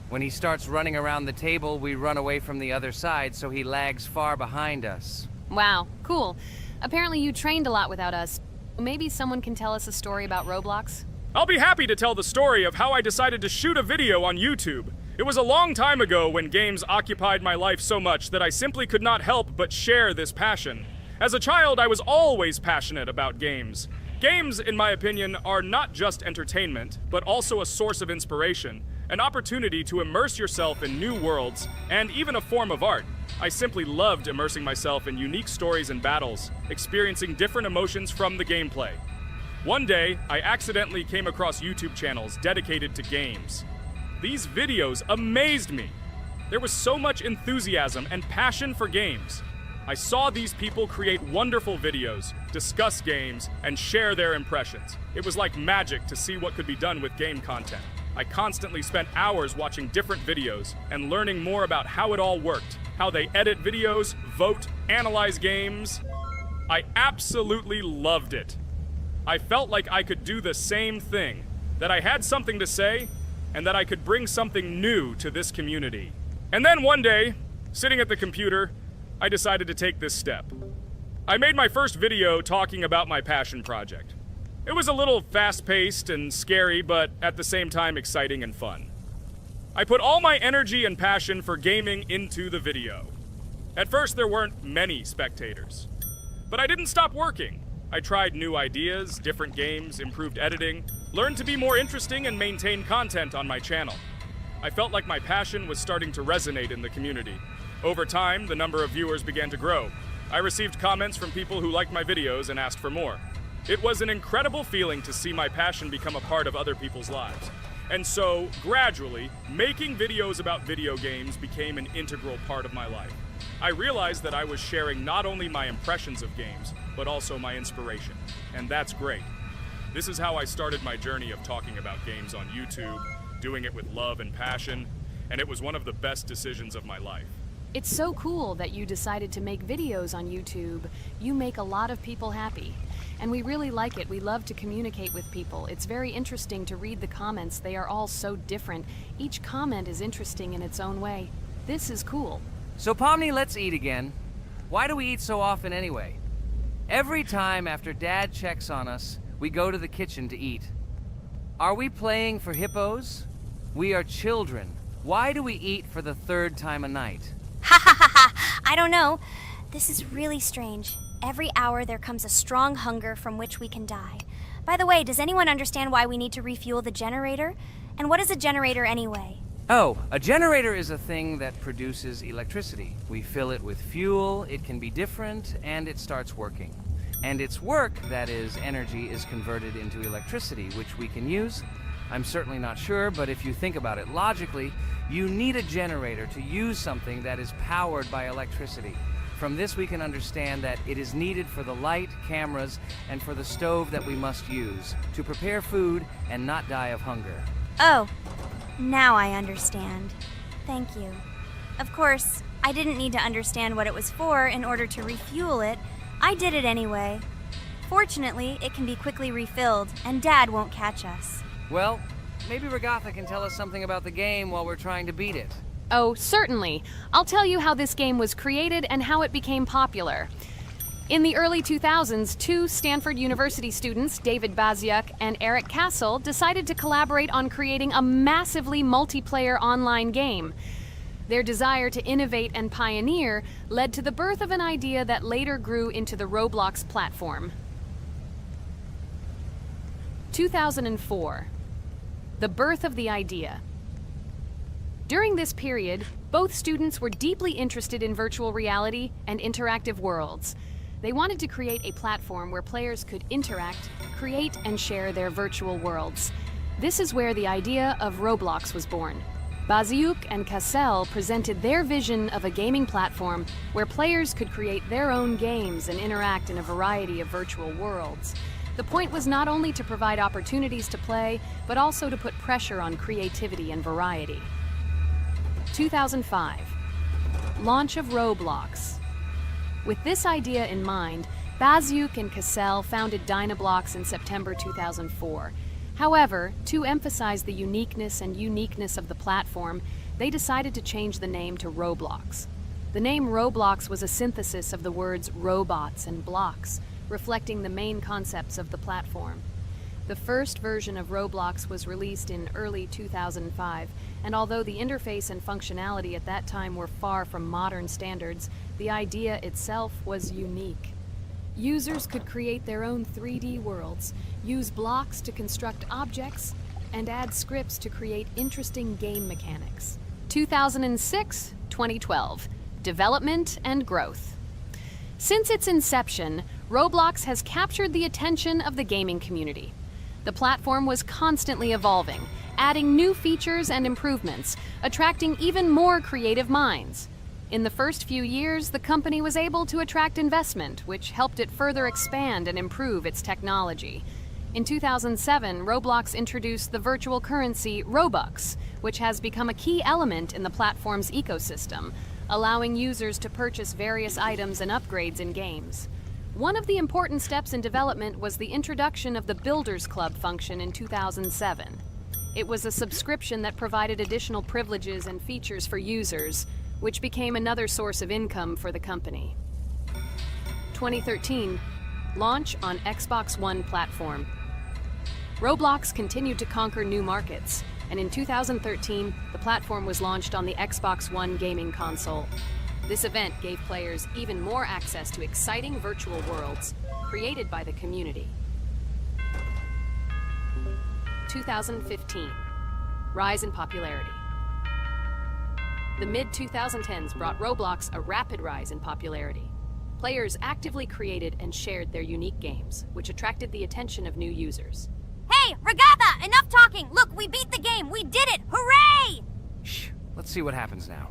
Speaker 2: When he starts running around the table, we run away from the other side, so he lags far behind us.
Speaker 1: Wow, cool. Apparently you trained a lot without us. Maybe someone can tell us a story about Roblox?
Speaker 6: I'll be happy to tell the story of how I decided to shoot a video on YouTube. It was a long time ago when games occupied my life so much that I simply could not help but share this passion. As a child, I was always passionate about games. Games, in my opinion, are not just entertainment, but also a source of inspiration, an opportunity to immerse yourself in new worlds, and even a form of art. I simply loved immersing myself in unique stories and battles, experiencing different emotions from the gameplay. One day, I accidentally came across YouTube channels dedicated to games. These videos amazed me. There was so much enthusiasm and passion for games. I saw these people create wonderful videos, discuss games, and share their impressions. It was like magic to see what could be done with game content. I constantly spent hours watching different videos and learning more about how it all worked, how they edit videos, vote, analyze games. I absolutely loved it. I felt like I could do the same thing, that I had something to say, and that I could bring something new to this community. And then one day, sitting at the computer, I decided to take this step. I made my first video talking about my passion project. It was a little fast-paced and scary, but at the same time exciting and fun. I put all my energy and passion for gaming into the video. At first, there weren't many spectators, but I didn't stop working. I tried new ideas, different games, improved editing, learned to be more interesting, and maintain content on my channel. I felt like my passion was starting to resonate in the community. Over time, the number of viewers began to grow. I received comments from people who liked my videos and asked for more. It was an incredible feeling to see my passion become a part of other people's lives. And so, gradually, making videos about video games became an integral part of my life. I realized that I was sharing not only my impressions of games, but also my inspiration. And that's great. This is how I started my journey of talking about games on YouTube, doing it with love and passion, and it was one of the best decisions of my life.
Speaker 1: It's so cool that you decided to make videos on YouTube. You make a lot of people happy. And we really like it. We love to communicate with people. It's very interesting to read the comments. They are all so different. Each comment is interesting in its own way. This is cool.
Speaker 2: So Pomni, let's eat again. Why do we eat so often anyway? Every time after Dad checks on us, we go to the kitchen to eat. Are we playing for hippos? We are children. Why do we eat for the third time a night?
Speaker 4: Ha ha ha ha! I don't know. This is really strange. Every hour there comes a strong hunger from which we can die. By the way, does anyone understand why we need to refuel the generator? And what is a generator anyway?
Speaker 2: Oh, a generator is a thing that produces electricity. We fill it with fuel, it can be different, and it starts working. And its work, that is, energy, is converted into electricity, which we can use. I'm certainly not sure, but if you think about it logically, you need a generator to use something that is powered by electricity. From this we can understand that it is needed for the light, cameras, and for the stove that we must use, to prepare food and not die of hunger.
Speaker 4: Oh, now I understand. Thank you. Of course, I didn't need to understand what it was for in order to refuel it. I did it anyway. Fortunately, it can be quickly refilled, and Dad won't catch us.
Speaker 2: Well, maybe Regatha can tell us something about the game while we're trying to beat it.
Speaker 1: Oh, certainly. I'll tell you how this game was created and how it became popular. In the early 2000s, two Stanford University students, David Baziuk and Eric Castle, decided to collaborate on creating a massively multiplayer online game. Their desire to innovate and pioneer led to the birth of an idea that later grew into the Roblox platform. 2004. The birth of the idea. During this period, both students were deeply interested in virtual reality and interactive worlds. They wanted to create a platform where players could interact, create, and share their virtual worlds. This is where the idea of Roblox was born. Baziuk and Cassell presented their vision of a gaming platform where players could create their own games and interact in a variety of virtual worlds. The point was not only to provide opportunities to play, but also to put pressure on creativity and variety. 2005. Launch of Roblox. With this idea in mind, Bazyuk and Cassell founded Dynablocks in September 2004. However, to emphasize the uniqueness of the platform, they decided to change the name to Roblox. The name Roblox was a synthesis of the words robots and blocks, reflecting the main concepts of the platform. The first version of Roblox was released in early 2005, and although the interface and functionality at that time were far from modern standards, the idea itself was unique. Users could create their own 3D worlds, use blocks to construct objects, and add scripts to create interesting game mechanics. 2006-2012. Development and growth. Since its inception, Roblox has captured the attention of the gaming community. The platform was constantly evolving, adding new features and improvements, attracting even more creative minds. In the first few years, the company was able to attract investment, which helped it further expand and improve its technology. In 2007, Roblox introduced the virtual currency Robux, which has become a key element in the platform's ecosystem, allowing users to purchase various items and upgrades in games. One of the important steps in development was the introduction of the Builders Club function in 2007. It was a subscription that provided additional privileges and features for users, which became another source of income for the company. 2013, launch on Xbox One platform. Roblox continued to conquer new markets, and in 2013, the platform was launched on the Xbox One gaming console. This event gave players even more access to exciting virtual worlds created by the community. 2015, rise in popularity. The mid-2010s brought Roblox a rapid rise in popularity. Players actively created and shared their unique games, which attracted the attention of new users.
Speaker 4: Hey, Regatha, enough talking! Look, we beat the game! We did it! Hooray!
Speaker 2: Shh, let's see what happens now.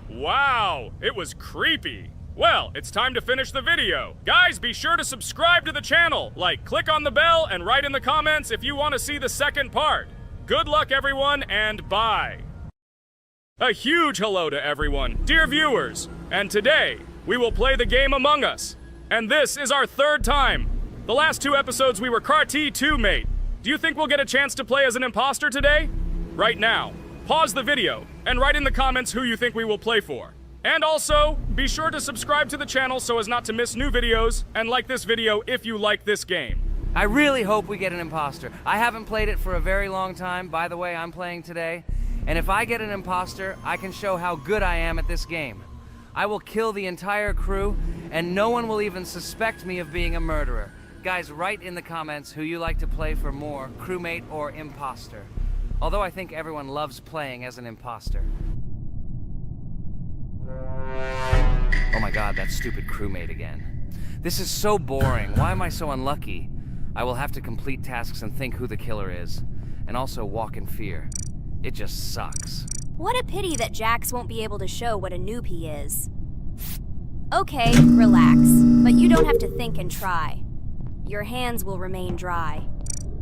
Speaker 6: Wow, it was creepy. Well, it's time to finish the video. Guys, be sure to subscribe to the channel, click on the bell, and write in the comments if you want to see the second part. Good luck, everyone, and bye. A huge hello to everyone, dear viewers. And today, we will play the game Among Us. And this is our third time. The last two episodes we were CAR-T 2 mate. Do you think we'll get a chance to play as an imposter today? Right now, pause the video and write in the comments who you think we will play for. And also, be sure to subscribe to the channel so as not to miss new videos, and like this video if you like this game.
Speaker 2: I really hope we get an imposter. I haven't played it for a very long time. By the way, I'm playing today. And if I get an imposter, I can show how good I am at this game. I will kill the entire crew, and no one will even suspect me of being a murderer. Guys, write in the comments who you like to play for more, crewmate or imposter. Although I think everyone loves playing as an imposter. Oh my god, that stupid crewmate again. This is so boring. Why am I so unlucky? I will have to complete tasks and think who the killer is. And also walk in fear. It just sucks.
Speaker 4: What a pity that Jax won't be able to show what a noob he is. Okay, relax. But you don't have to think and try. Your hands will remain dry.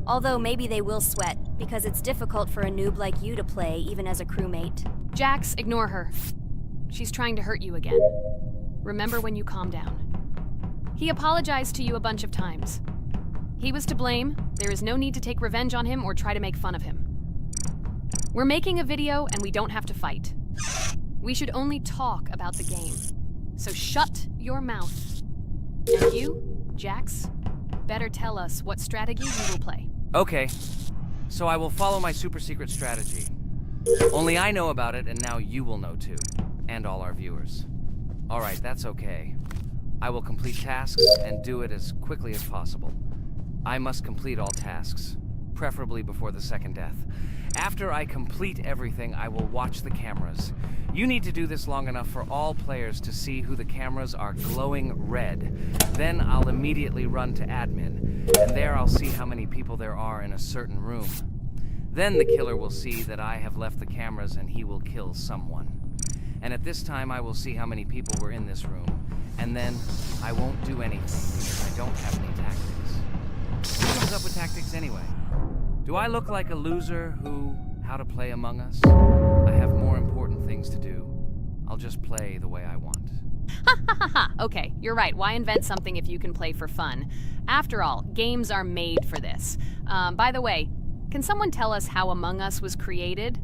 Speaker 4: Although maybe they will sweat, because it's difficult for a noob like you to play, even as a crewmate.
Speaker 1: Jax, ignore her. She's trying to hurt you again. Remember when you calm down. He apologized to you a bunch of times. He was to blame. There is no need to take revenge on him or try to make fun of him. We're making a video and we don't have to fight. We should only talk about the game. So shut your mouth. And you, Jax, better tell us what strategy you will play.
Speaker 2: Okay, so I will follow my super secret strategy. Only I know about it, and now you will know too. And all our viewers. Alright, that's okay. I will complete tasks and do it as quickly as possible. I must complete all tasks, preferably before the second death. After I complete everything, I will watch the cameras. You need to do this long enough for all players to see who the cameras are glowing red. Then I'll immediately run to admin, and there I'll see how many people there are in a certain room. Then the killer will see that I have left the cameras and he will kill someone. And at this time I will see how many people were in this room. And then I won't do anything because I don't have any tactics. Who comes up with tactics anyway? Do I look like a loser who, how to play Among Us? I have more important things to do. I'll just play the way I want.
Speaker 1: Ha ha ha ha! Okay, you're right. Why invent something if you can play for fun? After all, games are made for this. By the way, can someone tell us how Among Us was created?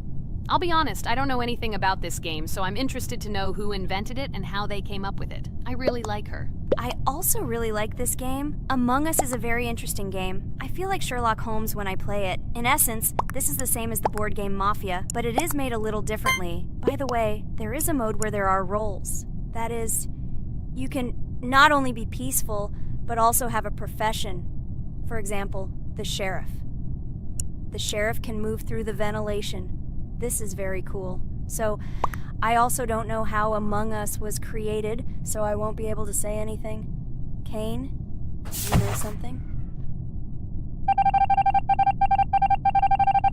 Speaker 1: I'll be honest, I don't know anything about this game, so I'm interested to know who invented it and how they came up with it. I really like her.
Speaker 4: I also really like this game. Among Us is a very interesting game. I feel like Sherlock Holmes when I play it. In essence, this is the same as the board game Mafia, but it is made a little differently. By the way, there is a mode where there are roles. That is, you can not only be peaceful, but also have a profession. For example, the sheriff. The sheriff can move through the ventilation. This is very cool. So, I also don't know how Among Us was created, so I won't be able to say anything. Kane, you know something?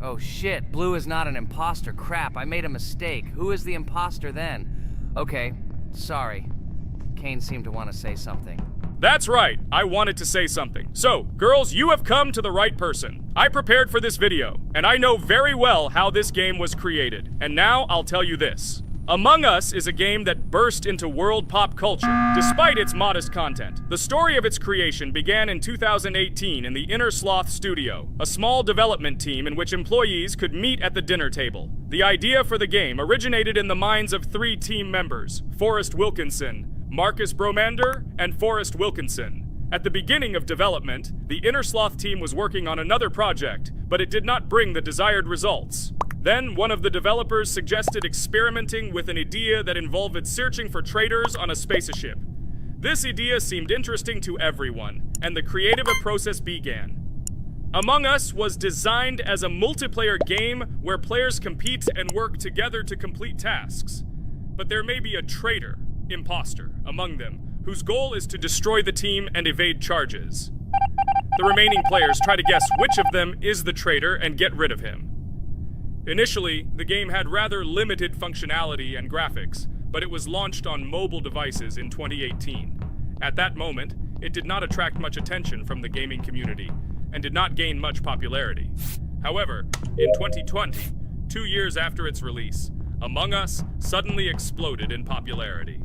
Speaker 2: Oh shit, Blue is not an imposter. Crap, I made a mistake. Who is the imposter then? Okay, sorry. Kane seemed to want to say something.
Speaker 6: That's right, I wanted to say something. So, girls, you have come to the right person. I prepared for this video, and I know very well how this game was created. And now I'll tell you this. Among Us is a game that burst into world pop culture, despite its modest content. The story of its creation began in 2018 in the Inner Sloth Studio, a small development team in which employees could meet at the dinner table. The idea for the game originated in the minds of 3 team members, Forrest Wilkinson, Marcus Bromander, and Forrest Wilkinson. At the beginning of development, the Inner Sloth team was working on another project, but it did not bring the desired results. Then, one of the developers suggested experimenting with an idea that involved searching for traitors on a spaceship. This idea seemed interesting to everyone, and the creative process began. Among Us was designed as a multiplayer game where players compete and work together to complete tasks. But there may be a traitor, imposter, among them, whose goal is to destroy the team and evade charges. The remaining players try to guess which of them is the traitor and get rid of him. Initially, the game had rather limited functionality and graphics, but it was launched on mobile devices in 2018. At that moment, it did not attract much attention from the gaming community and did not gain much popularity. However, in 2020, 2 years after its release, Among Us suddenly exploded in popularity.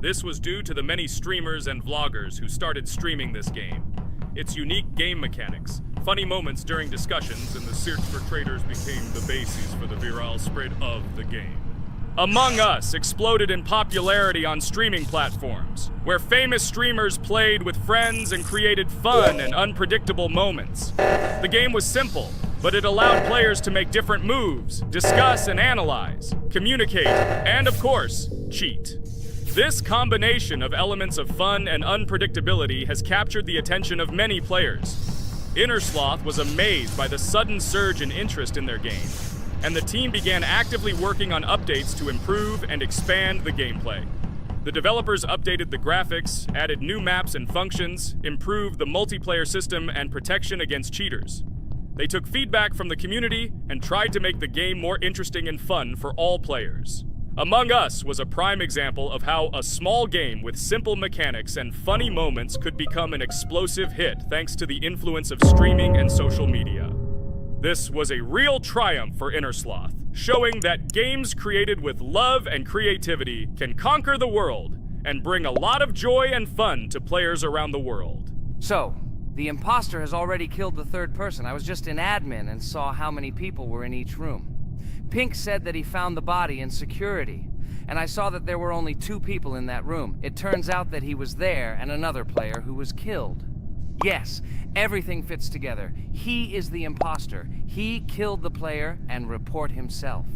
Speaker 6: This was due to the many streamers and vloggers who started streaming this game. Its unique game mechanics, funny moments during discussions, and the search for traitors became the basis for the viral spread of the game. Among Us exploded in popularity on streaming platforms, where famous streamers played with friends and created fun and unpredictable moments. The game was simple, but it allowed players to make different moves, discuss and analyze, communicate, and of course, cheat. This combination of elements of fun and unpredictability has captured the attention of many players. Inner Sloth was amazed by the sudden surge in interest in their game, and the team began actively working on updates to improve and expand the gameplay. The developers updated the graphics, added new maps and functions, improved the multiplayer system and protection against cheaters. They took feedback from the community and tried to make the game more interesting and fun for all players. Among Us was a prime example of how a small game with simple mechanics and funny moments could become an explosive hit thanks to the influence of streaming and social media. This was a real triumph for Inner Sloth, showing that games created with love and creativity can conquer the world and bring a lot of joy and fun to players around the world.
Speaker 2: So, the imposter has already killed the third person. I was just in admin and saw how many people were in each room. Pink said that he found the body in security, and I saw that there were only 2 people in that room. It turns out that he was there and another player who was killed. Yes, everything fits together. He is the imposter. He killed the player and report himself.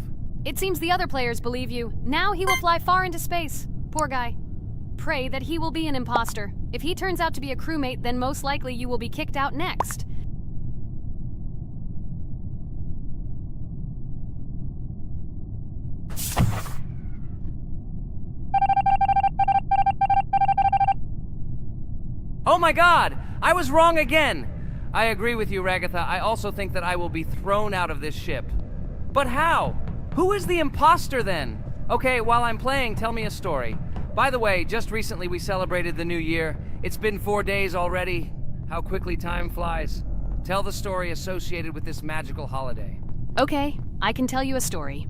Speaker 1: It seems the other players believe you. Now he will fly far into space. Poor guy. Pray that he will be an imposter. If he turns out to be a crewmate, then most likely you will be kicked out next.
Speaker 2: Oh my god! I was wrong again! I agree with you, Ragatha. I also think that I will be thrown out of this ship. But how? Who is the imposter then? Okay, while I'm playing, tell me a story. By the way, just recently we celebrated the new year. It's been 4 days already. How quickly time flies. Tell the story associated with this magical holiday.
Speaker 1: Okay, I can tell you a story.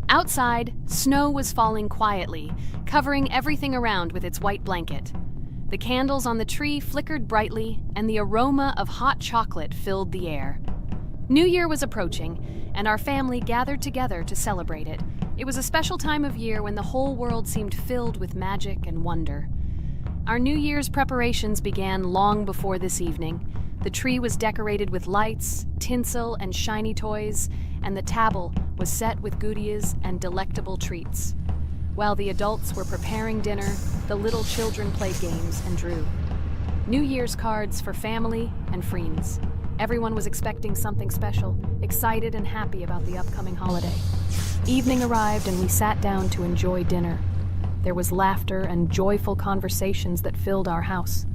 Speaker 1: Outside, snow was falling quietly, covering everything around with its white blanket. The candles on the tree flickered brightly, and the aroma of hot chocolate filled the air. New Year was approaching, and our family gathered together to celebrate it. It was a special time of year when the whole world seemed filled with magic and wonder. Our New Year's preparations began long before this evening. The tree was decorated with lights, tinsel, and shiny toys, and the table was set with goodies and delectable treats. While the adults were preparing dinner, the little children played games and drew. New Year's cards for family and friends. Everyone was expecting something special, excited and happy about the upcoming holiday. Evening arrived and we sat down to enjoy dinner. There was laughter and joyful conversations that filled our house.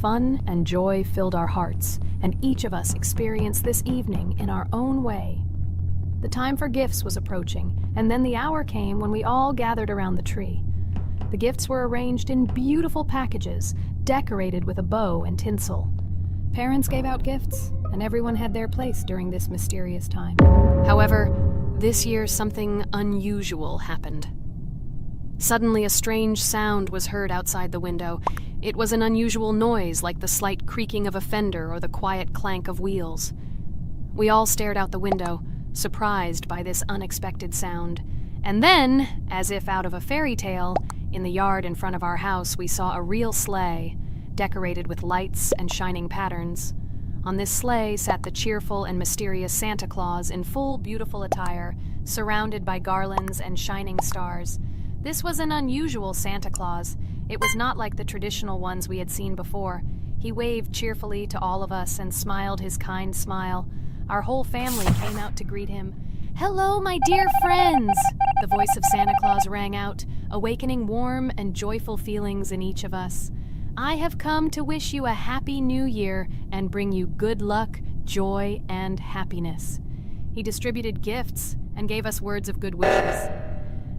Speaker 1: Fun and joy filled our hearts, and each of us experienced this evening in our own way. The time for gifts was approaching, and then the hour came when we all gathered around the tree. The gifts were arranged in beautiful packages, decorated with a bow and tinsel. Parents gave out gifts, and everyone had their place during this mysterious time. However, this year something unusual happened. Suddenly a strange sound was heard outside the window. It was an unusual noise, like the slight creaking of a fender or the quiet clank of wheels. We all stared out the window, surprised by this unexpected sound. And then, as if out of a fairy tale, in the yard in front of our house we saw a real sleigh, decorated with lights and shining patterns. On this sleigh sat the cheerful and mysterious Santa Claus in full beautiful attire, surrounded by garlands and shining stars. This was an unusual Santa Claus. It was not like the traditional ones we had seen before. He waved cheerfully to all of us and smiled his kind smile. Our whole family came out to greet him. "Hello, my dear friends!" The voice of Santa Claus rang out, awakening warm and joyful feelings in each of us. "I have come to wish you a happy new year and bring you good luck, joy, and happiness." He distributed gifts and gave us words of good wishes.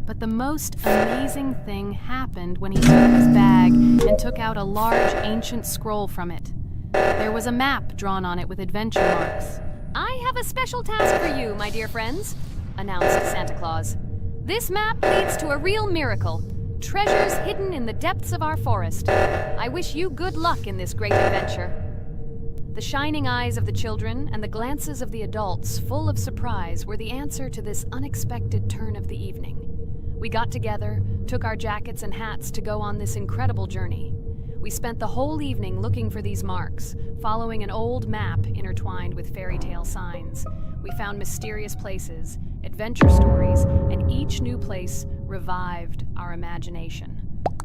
Speaker 1: But the most amazing thing happened when he opened his bag and took out a large ancient scroll from it. There was a map drawn on it with adventure marks. "I have a special task for you, my dear friends," announced Santa Claus. "This map leads to a real miracle. Treasures hidden in the depths of our forest. I wish you good luck in this great adventure." The shining eyes of the children and the glances of the adults, full of surprise, were the answer to this unexpected turn of the evening. We got together, took our jackets and hats to go on this incredible journey. We spent the whole evening looking for these marks, following an old map intertwined with fairy tale signs. We found mysterious places, adventure stories, and each new place revived our imagination.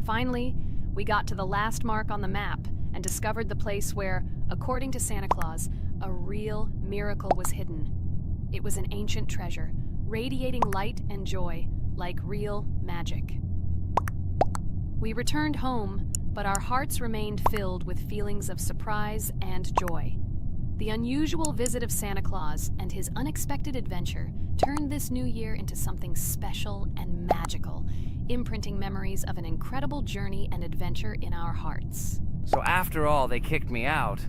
Speaker 1: Finally, we got to the last mark on the map and discovered the place where, according to Santa Claus, a real miracle was hidden. It was an ancient treasure, radiating light and joy, like real magic. We returned home, but our hearts remained filled with feelings of surprise and joy. The unusual visit of Santa Claus and his unexpected adventure turned this new year into something special and magical, imprinting memories of an incredible journey and adventure in our hearts.
Speaker 2: So after all, they kicked me out,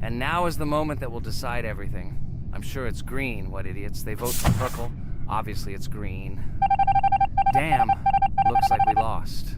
Speaker 2: and now is the moment that will decide everything. I'm sure it's green, what idiots. They vote for purple. Obviously it's green. Damn, looks like we lost.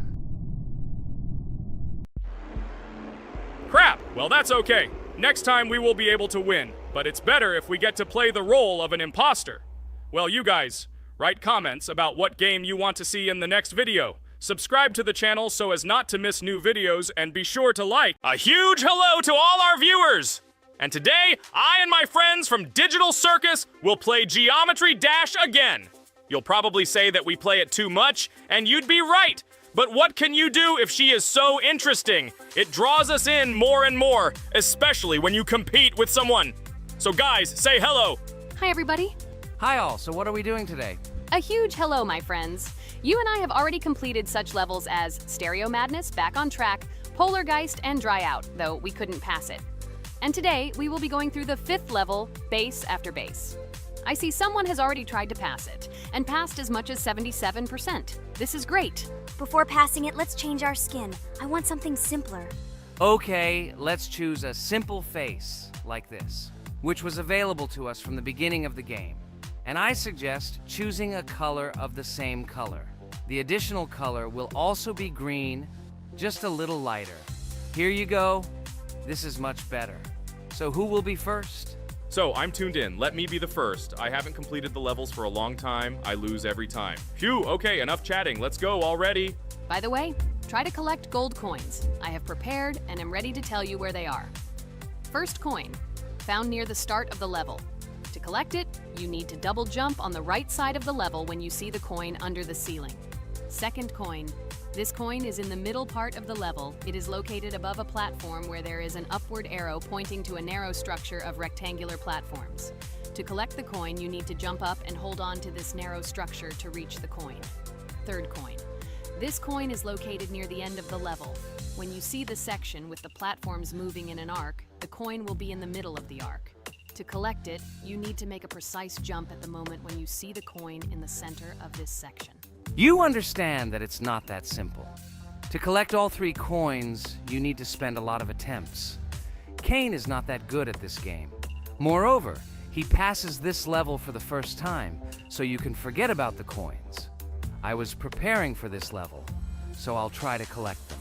Speaker 6: Crap! Well, that's okay. Next time we will be able to win, but it's better if we get to play the role of an imposter. Well, you guys, write comments about what game you want to see in the next video. Subscribe to the channel so as not to miss new videos, and be sure to like. A huge hello to all our viewers! And today, I and my friends from Digital Circus will play Geometry Dash again. You'll probably say that we play it too much, and you'd be right. But what can you do if she is so interesting? It draws us in more and more, especially when you compete with someone. So guys, say hello.
Speaker 1: Hi, everybody.
Speaker 2: Hi all, so what are we doing today?
Speaker 1: A huge hello, my friends. You and I have already completed such levels as Stereo Madness, Back on Track, Polargeist, and Dry Out, though we couldn't pass it. And today, we will be going through the 5th level, Base After Base. I see someone has already tried to pass it, and passed as much as 77%. This is great.
Speaker 4: Before passing it, let's change our skin. I want something simpler.
Speaker 2: Okay, let's choose a simple face, like this, which was available to us from the beginning of the game. And I suggest choosing a color of the same color. The additional color will also be green, just a little lighter. Here you go. This is much better. So who will be first?
Speaker 6: So, I'm tuned in. Let me be the first. I haven't completed the levels for a long time. I lose every time. Phew, okay, enough chatting. Let's go already.
Speaker 1: By the way, try to collect gold coins. I have prepared and am ready to tell you where they are. First coin, found near the start of the level. To collect it, you need to double jump on the right side of the level when you see the coin under the ceiling. Second coin. This coin is in the middle part of the level. It is located above a platform where there is an upward arrow pointing to a narrow structure of rectangular platforms. To collect the coin, you need to jump up and hold on to this narrow structure to reach the coin. Third coin. This coin is located near the end of the level. When you see the section with the platforms moving in an arc, the coin will be in the middle of the arc. To collect it, you need to make a precise jump at the moment when you see the coin in the center of this section.
Speaker 2: You understand that it's not that simple. To collect all 3 coins, you need to spend a lot of attempts. Cain is not that good at this game. Moreover, he passes this level for the first time, so you can forget about the coins. I was preparing for this level, so I'll try to collect them.